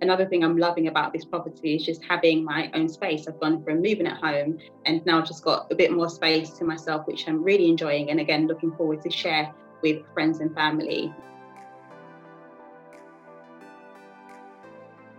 Another thing I'm loving about this property is just having my own space. I've gone from moving at home and now just got a bit more space to myself, which I'm really enjoying. And again, looking forward to share with friends and family.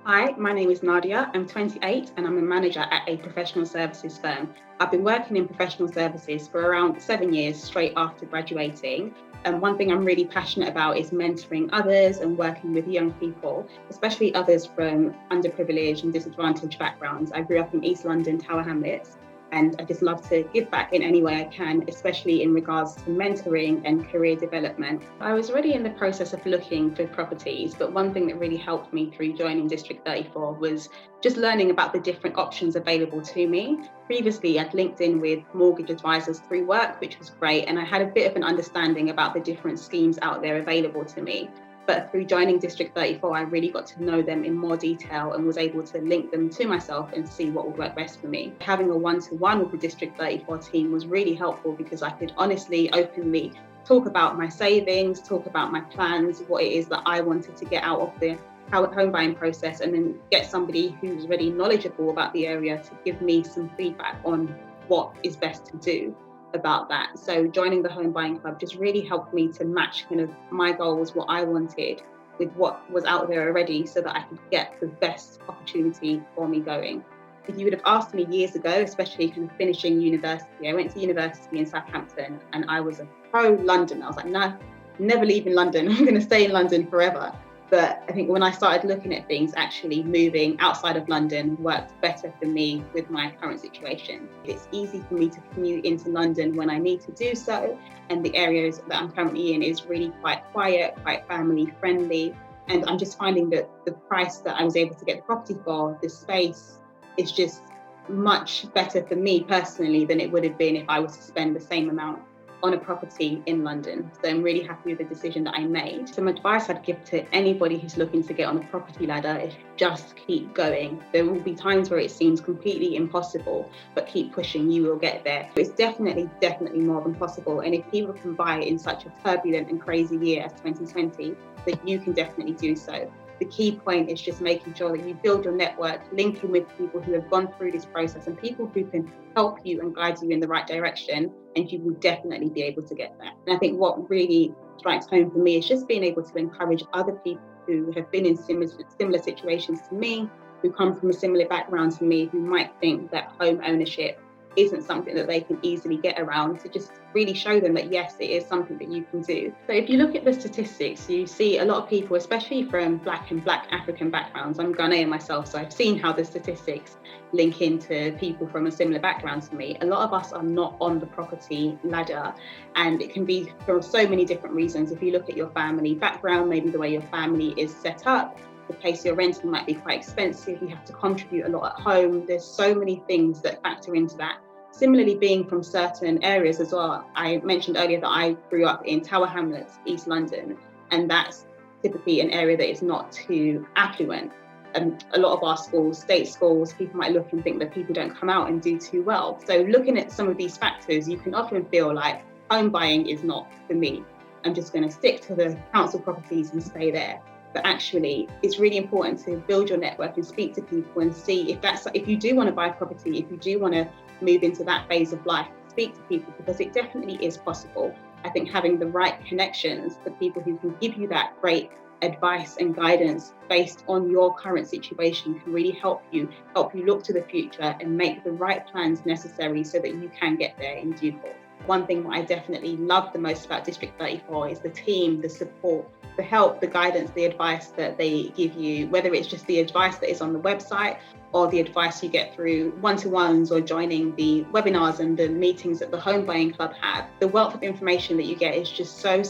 Hi, my name is Nadia. I'm 28 and I'm a manager at a professional services firm. I've been working in professional services for around 7 years straight after graduating. And one thing I'm really passionate about is mentoring others and working with young people, especially others from underprivileged and disadvantaged backgrounds. I grew up in East London, Tower Hamlets, and I just love to give back in any way I can, especially in regards to mentoring and career development. I was already in the process of looking for properties, but one thing that really helped me through joining District 34 was just learning about the different options available to me. Previously, I'd linked in with mortgage advisors through work, which was great, and I had a bit of an understanding about the different schemes out there available to me. But through joining District 34, I really got to know them in more detail and was able to link them to myself and see what would work best for me. Having a one-to-one with the District 34 team was really helpful because I could honestly, openly talk about my savings, talk about my plans, what it is that I wanted to get out of the home buying process, and then get somebody who's really knowledgeable about the area to give me some feedback on what is best to do about that. So joining the home buying club just really helped me to match kind of my goals, what I wanted, with what was out there already so that I could get the best opportunity for me going. If you would have asked me years ago, especially kind of finishing university, I went to university in Southampton and I was a pro London. I was like, no, never leaving London. I'm going to stay in London forever. But I think when I started looking at things, actually moving outside of London worked better for me with my current situation. It's easy for me to commute into London when I need to do so. And the areas that I'm currently in is really quite quiet, quite family friendly. And I'm just finding that the price that I was able to get the property for, the space, is just much better for me personally than it would have been if I was to spend the same amount on a property in London. So I'm really happy with the decision that I made. Some advice I'd give to anybody who's looking to get on a property ladder is just keep going. There will be times where it seems completely impossible, but keep pushing, you will get there. It's definitely more than possible. And if people can buy in such a turbulent and crazy year as 2020, then you can definitely do so. The key point is just making sure that you build your network, linking with people who have gone through this process and people who can help you and guide you in the right direction, and you will definitely be able to get there. And I think what really strikes home for me is just being able to encourage other people who have been in similar situations to me, who come from a similar background to me, who might think that home ownership isn't something that they can easily get around, to just really show them that yes, it is something that you can do. So if you look at the statistics, you see a lot of people, especially from Black and Black African backgrounds. I'm Ghanaian myself, so I've seen how the statistics link into people from a similar background to me. A lot of us are not on the property ladder, and it can be for so many different reasons. If you look at your family background, maybe the way your family is set up, the place you're renting might be quite expensive, you have to contribute a lot at home. There's so many things that factor into that. Similarly, being from certain areas as well. I mentioned earlier that I grew up in Tower Hamlets, East London, and that's typically an area that is not too affluent. A lot of our schools, state schools, people might look and think that people don't come out and do too well. So looking at some of these factors, you can often feel like home buying is not for me. I'm just going to stick to the council properties and stay there. But actually, it's really important to build your network and speak to people and see if you do want to buy property, if you do want to move into that phase of life, speak to people, because it definitely is possible. I think having the right connections, the people who can give you that great advice and guidance based on your current situation can really help you look to the future and make the right plans necessary so that you can get there in due course. One thing that I definitely love the most about District 34 is the team, the support, the help, the guidance, the advice that they give you, whether it's just the advice that is on the website or the advice you get through one-to-ones or joining the webinars and the meetings that the Home Buying Club have. The wealth of information that you get is just so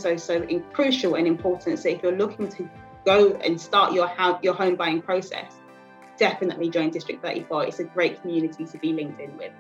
crucial and important. So if you're looking to go and start your home buying process, definitely join District 34. It's a great community to be linked in with.